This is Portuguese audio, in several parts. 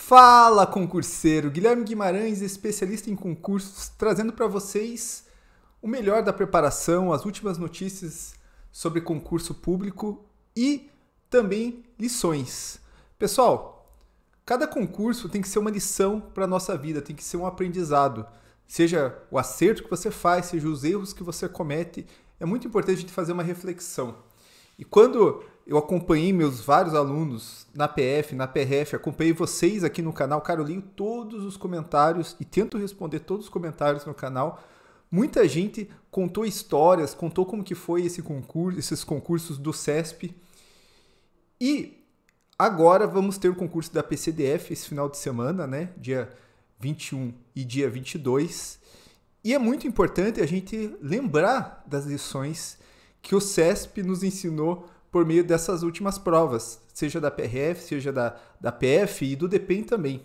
Fala, concurseiro! Guilherme Guimarães, especialista em concursos, trazendo para vocês o melhor da preparação, as últimas notícias sobre concurso público e também lições. Pessoal, cada concurso tem que ser uma lição para a nossa vida, tem que ser um aprendizado. Seja o acerto que você faz, seja os erros que você comete, é muito importante a gente fazer uma reflexão. E quando eu acompanhei meus vários alunos na PF, na PRF, acompanhei vocês aqui no canal, cara, eu leio todos os comentários e tento responder todos os comentários no canal. Muita gente contou histórias, contou como que foi esse concurso, esses concursos do CESP. E agora vamos ter o concurso da PCDF esse final de semana, né? Dia 21 e dia 22. E é muito importante a gente lembrar das lições que o CESP nos ensinou por meio dessas últimas provas, seja da PRF, seja da PF e do DPEM também.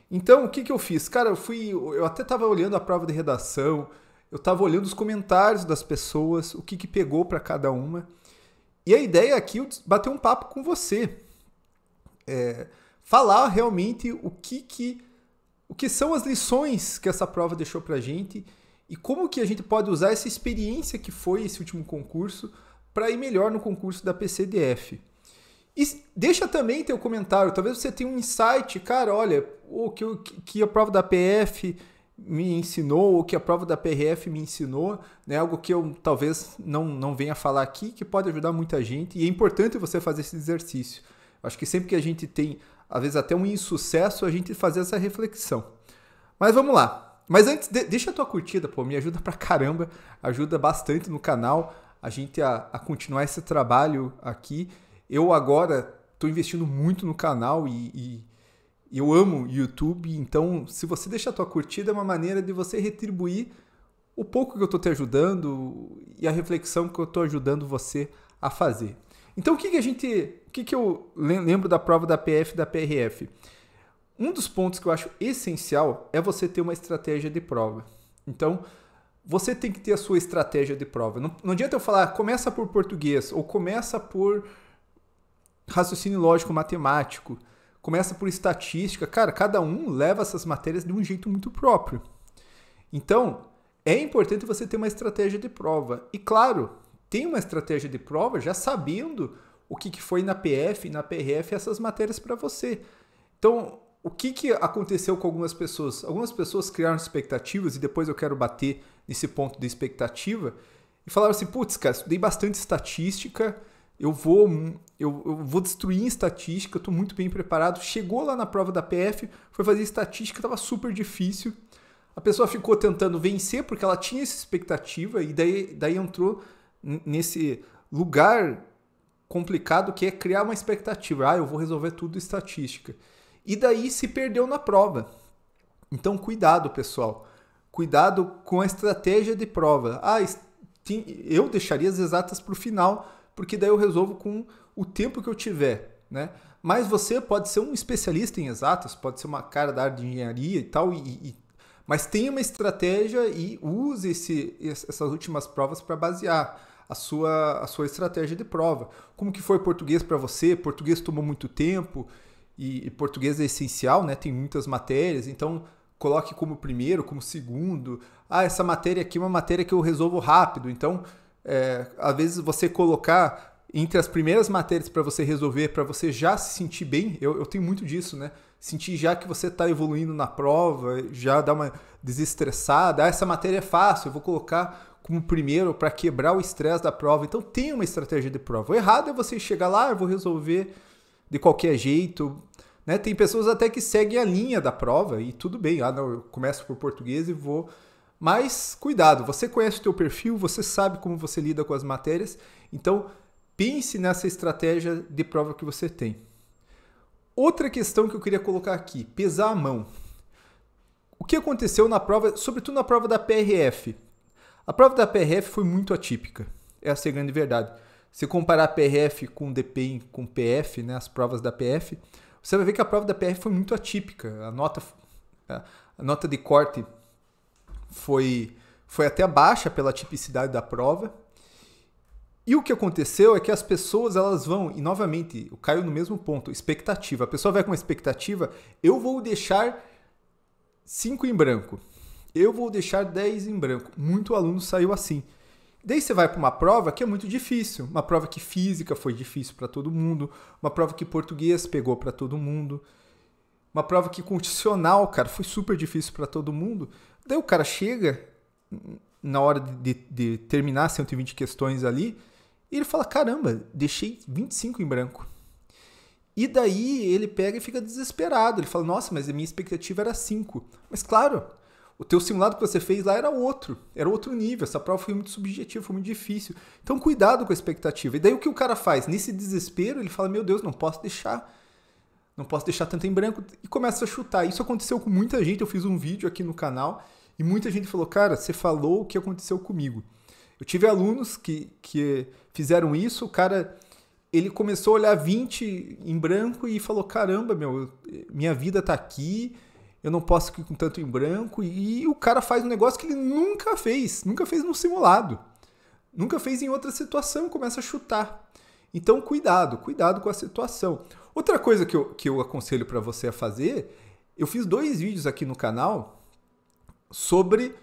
Então, o que eu fiz? Cara, eu até estava olhando a prova de redação, eu estava olhando os comentários das pessoas, o que pegou para cada uma. E a ideia aqui é bater um papo com você. Falar realmente o que são as lições que essa prova deixou para a gente e como que a gente pode usar essa experiência que foi esse último concurso para ir melhor no concurso da PCDF. E deixa também teu comentário, talvez você tenha um insight, cara, olha, o que a prova da PF me ensinou, ou que a prova da PRF me ensinou, né, algo que eu talvez não venha falar aqui, que pode ajudar muita gente, e é importante você fazer esse exercício. Acho que sempre que a gente tem, às vezes até um insucesso, a gente fazer essa reflexão. Mas vamos lá. Mas antes, deixa a tua curtida, pô, me ajuda pra caramba, ajuda bastante no canal, a gente a continuar esse trabalho aqui. Eu agora estou investindo muito no canal e eu amo YouTube, então se você deixar a tua curtida é uma maneira de você retribuir o pouco que eu estou te ajudando e a reflexão que eu estou ajudando você a fazer. Então o que eu lembro da prova da PF e da PRF? Um dos pontos que eu acho essencial é você ter uma estratégia de prova. Então, você tem que ter a sua estratégia de prova. Não adianta eu falar, começa por português, ou começa por raciocínio lógico matemático, começa por estatística. Cara, cada um leva essas matérias de um jeito muito próprio. Então, é importante você ter uma estratégia de prova. E claro, tem uma estratégia de prova já sabendo o que foi na PF e na PRF essas matérias para você. Então, o que aconteceu com algumas pessoas? Algumas pessoas criaram expectativas, e depois eu quero bater nesse ponto de expectativa, e falaram assim, putz, cara, estudei bastante estatística, eu vou destruir em estatística, eu estou muito bem preparado. Chegou lá na prova da PF, foi fazer estatística, estava super difícil. A pessoa ficou tentando vencer porque ela tinha essa expectativa, e daí entrou nesse lugar complicado que é criar uma expectativa. Eu vou resolver tudo estatística. E daí se perdeu na prova. Então, cuidado, pessoal. Cuidado com a estratégia de prova. Eu deixaria as exatas para o final, porque daí eu resolvo com o tempo que eu tiver, né? Mas você pode ser um especialista em exatas, pode ser uma cara da área de engenharia e tal, mas tenha uma estratégia e use essas últimas provas para basear a sua estratégia de prova. Como que foi português para você? Português tomou muito tempo. E português é essencial, né? Tem muitas matérias, então coloque como primeiro, como segundo. Essa matéria aqui é uma matéria que eu resolvo rápido, então às vezes você colocar entre as primeiras matérias para você resolver, para você já se sentir bem, eu tenho muito disso, né? Sentir já que você está evoluindo na prova, já dar uma desestressada. Essa matéria é fácil, eu vou colocar como primeiro para quebrar o estresse da prova. Então tem uma estratégia de prova. O errado é você chegar lá, eu vou resolver de qualquer jeito, né? Tem pessoas até que seguem a linha da prova e tudo bem, não, eu começo por português e vou. Mas cuidado, você conhece o teu perfil, você sabe como você lida com as matérias, então pense nessa estratégia de prova que você tem. Outra questão que eu queria colocar aqui, pesar a mão. O que aconteceu na prova, sobretudo na prova da PRF? A prova da PRF foi muito atípica, essa é a grande verdade. Se comparar a PRF com o DPEM, com o PF, né, as provas da PF, você vai ver que a prova da PF foi muito atípica. A nota de corte foi até baixa pela tipicidade da prova. E o que aconteceu é que as pessoas, elas vão, e novamente, eu caio no mesmo ponto, expectativa. A pessoa vai com uma expectativa, eu vou deixar 5 em branco, eu vou deixar 10 em branco. Muito aluno saiu assim. Daí você vai para uma prova que é muito difícil, uma prova que física foi difícil para todo mundo, uma prova que português pegou para todo mundo, uma prova que condicional, cara, foi super difícil para todo mundo. Daí o cara chega na hora de terminar 120 questões ali, e ele fala, caramba, deixei 25 em branco. E daí ele pega e fica desesperado. Ele fala, nossa, mas a minha expectativa era 5. Mas claro, o teu simulado que você fez lá era outro nível. Essa prova foi muito subjetiva, foi muito difícil. Então cuidado com a expectativa. E daí o que o cara faz? Nesse desespero, ele fala, meu Deus, não posso deixar tanto em branco, e começa a chutar. Isso aconteceu com muita gente. Eu fiz um vídeo aqui no canal e muita gente falou, cara, você falou o que aconteceu comigo. Eu tive alunos que fizeram isso, o cara, ele começou a olhar 20 em branco e falou, caramba, minha vida tá aqui, eu não posso ficar com tanto em branco, e o cara faz um negócio que ele nunca fez no simulado, nunca fez em outra situação, começa a chutar. Então, cuidado com a situação. Outra coisa que eu aconselho para você a fazer, eu fiz 2 vídeos aqui no canal sobre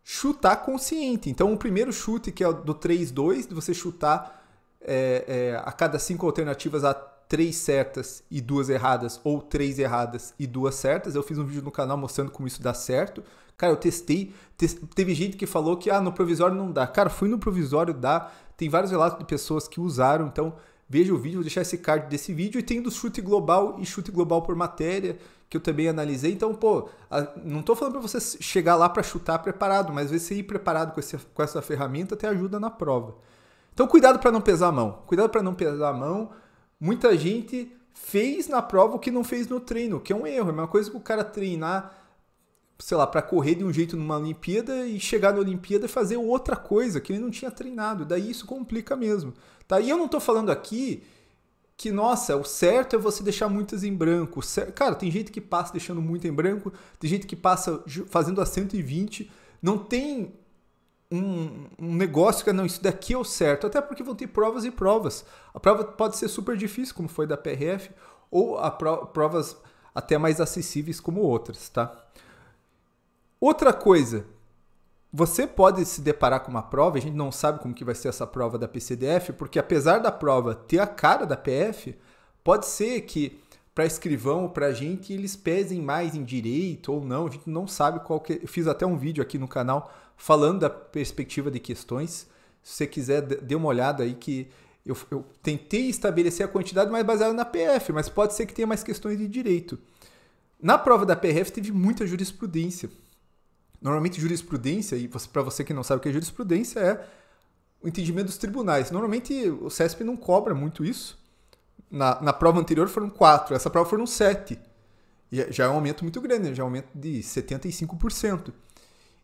chutar consciente. Então, o primeiro chute, que é o do 3-2, de você chutar a cada 5 alternativas há 3 certas e 2 erradas, ou 3 erradas e 2 certas. Eu fiz um vídeo no canal mostrando como isso dá certo. Cara, eu testei. Teve gente que falou que no provisório não dá. Cara, fui no provisório, dá. Tem vários relatos de pessoas que usaram. Então, veja o vídeo, vou deixar esse card desse vídeo. E tem do chute global e chute global por matéria, que eu também analisei. Então, não tô falando para você chegar lá para chutar preparado, mas você ir preparado com essa ferramenta até ajuda na prova. Então, cuidado para não pesar a mão. Muita gente fez na prova o que não fez no treino, que é um erro. É a mesma coisa que o cara treinar, sei lá, para correr de um jeito numa Olimpíada e chegar na Olimpíada e fazer outra coisa que ele não tinha treinado. Daí isso complica mesmo. Tá? E eu não tô falando aqui que, nossa, o certo é você deixar muitas em branco. Cara, tem gente que passa deixando muito em branco, tem gente que passa fazendo a 120, não tem um negócio que, não, isso daqui é o certo, até porque vão ter provas e provas. A prova pode ser super difícil, como foi da PRF, ou provas até mais acessíveis como outras, tá? Outra coisa, você pode se deparar com uma prova, a gente não sabe como que vai ser essa prova da PCDF, porque apesar da prova ter a cara da PF, pode ser que para escrivão, para a gente, eles pesem mais em direito ou não, a gente não sabe qual que é. Eu fiz até um vídeo aqui no canal falando da perspectiva de questões, se você quiser, dê uma olhada aí, que eu tentei estabelecer a quantidade mais baseada na PF, mas pode ser que tenha mais questões de direito. Na prova da PRF teve muita jurisprudência. Normalmente jurisprudência, e para você que não sabe o que é jurisprudência, é o entendimento dos tribunais. Normalmente o CESP não cobra muito isso. Na prova anterior foram 4, essa prova foram 7. E já é um aumento muito grande, né? Já é um aumento de 75%.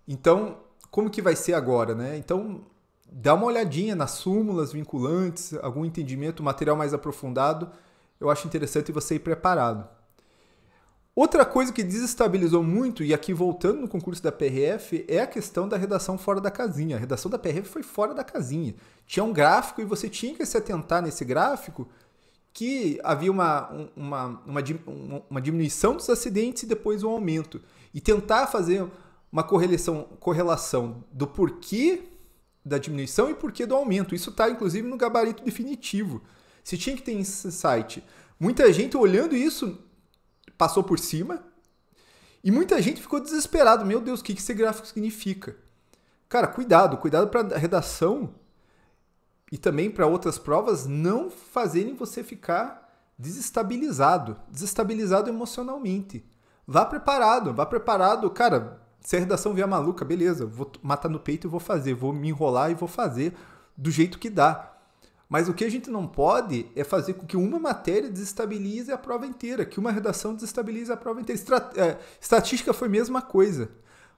Então, como que vai ser agora, né? Então, dá uma olhadinha nas súmulas vinculantes, algum entendimento, material mais aprofundado. Eu acho interessante você ir preparado. Outra coisa que desestabilizou muito, e aqui voltando no concurso da PRF, é a questão da redação fora da casinha. A redação da PRF foi fora da casinha. Tinha um gráfico e você tinha que se atentar nesse gráfico que havia uma diminuição dos acidentes e depois um aumento. E tentar fazer uma correlação do porquê da diminuição e porquê do aumento. Isso está, inclusive, no gabarito definitivo. Você tinha que ter esse site. Muita gente olhando isso passou por cima e muita gente ficou desesperado. Meu Deus, o que esse gráfico significa? Cara, cuidado para a redação e também para outras provas não fazerem você ficar desestabilizado emocionalmente. Vá preparado. Cara, se a redação vier maluca, beleza, vou matar no peito e vou fazer, vou me enrolar e vou fazer do jeito que dá. Mas o que a gente não pode é fazer com que uma matéria desestabilize a prova inteira, que uma redação desestabilize a prova inteira. Estatística foi a mesma coisa.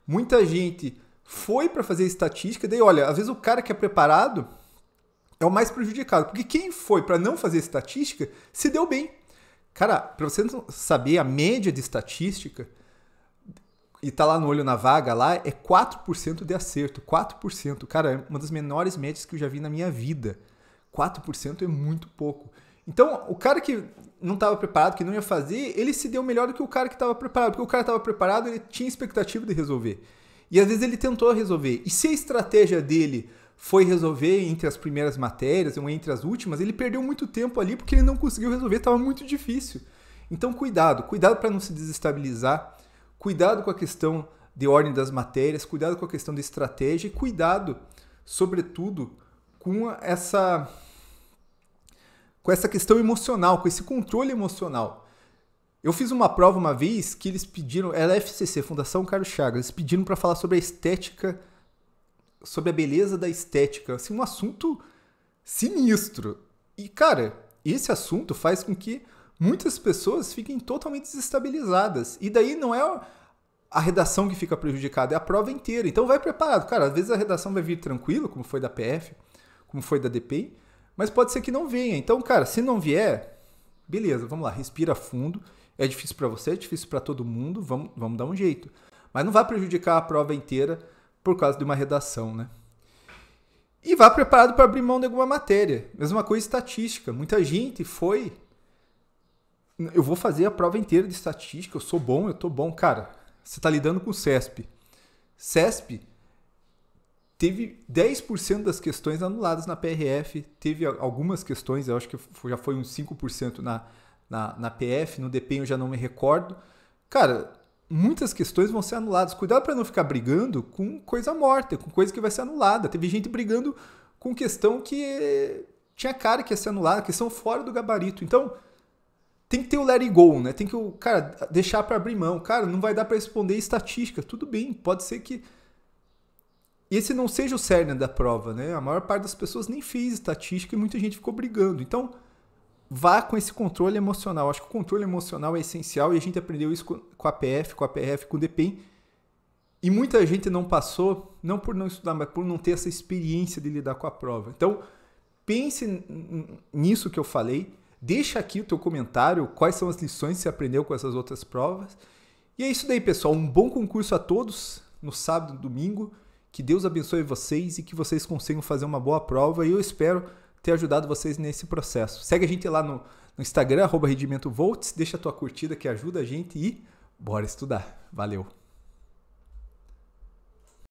Muita gente foi para fazer estatística, daí olha, às vezes o cara que é preparado é o mais prejudicado, porque quem foi para não fazer estatística se deu bem. Cara, para você saber a média de estatística, e tá lá no olho na vaga, lá é 4% de acerto. 4%. Cara, é uma das menores médias que eu já vi na minha vida. 4% é muito pouco. Então, o cara que não estava preparado, que não ia fazer, ele se deu melhor do que o cara que estava preparado. Porque o cara estava preparado, ele tinha expectativa de resolver. E às vezes ele tentou resolver. E se a estratégia dele foi resolver entre as primeiras matérias ou entre as últimas, ele perdeu muito tempo ali porque ele não conseguiu resolver, estava muito difícil. Então, cuidado para não se desestabilizar. Cuidado com a questão de ordem das matérias, cuidado com a questão de estratégia e cuidado, sobretudo, com essa questão emocional, com esse controle emocional. Eu fiz uma prova uma vez que eles pediram, era a FCC, Fundação Carlos Chagas, eles pediram para falar sobre a estética, sobre a beleza da estética, assim, um assunto sinistro. E, cara, esse assunto faz com que muitas pessoas fiquem totalmente desestabilizadas. E daí não é a redação que fica prejudicada, é a prova inteira. Então vai preparado. Cara, às vezes a redação vai vir tranquilo, como foi da PF, como foi da DPI, mas pode ser que não venha. Então, cara, se não vier, beleza, vamos lá, respira fundo. É difícil para você, é difícil para todo mundo, vamos dar um jeito. Mas não vai prejudicar a prova inteira por causa de uma redação, né? E vá preparado para abrir mão de alguma matéria. Mesma coisa estatística. Muita gente foi... Eu vou fazer a prova inteira de estatística, eu sou bom, eu tô bom. Cara, você tá lidando com o CESP. CESP teve 10% das questões anuladas na PRF, teve algumas questões, eu acho que já foi uns 5% na PF, no DPEM eu já não me recordo. Cara, muitas questões vão ser anuladas. Cuidado para não ficar brigando com coisa morta, com coisa que vai ser anulada. Teve gente brigando com questão que tinha cara que ia ser anulada, questão fora do gabarito. Então, tem que ter o let it go, né? Tem que, cara, deixar para abrir mão. Cara, não vai dar para responder estatística. Tudo bem, pode ser que esse não seja o cerne da prova, né? A maior parte das pessoas nem fez estatística e muita gente ficou brigando. Então, vá com esse controle emocional. Acho que o controle emocional é essencial e a gente aprendeu isso com a PF, com a PRF, com o DPEM. E muita gente não passou, não por não estudar, mas por não ter essa experiência de lidar com a prova. Então, pense nisso que eu falei. Deixa aqui o teu comentário, quais são as lições que você aprendeu com essas outras provas. E é isso daí, pessoal. Um bom concurso a todos no sábado e domingo. Que Deus abençoe vocês e que vocês consigam fazer uma boa prova. E eu espero ter ajudado vocês nesse processo. Segue a gente lá no Instagram, @rendimentovolts. Deixa a tua curtida que ajuda a gente e bora estudar. Valeu!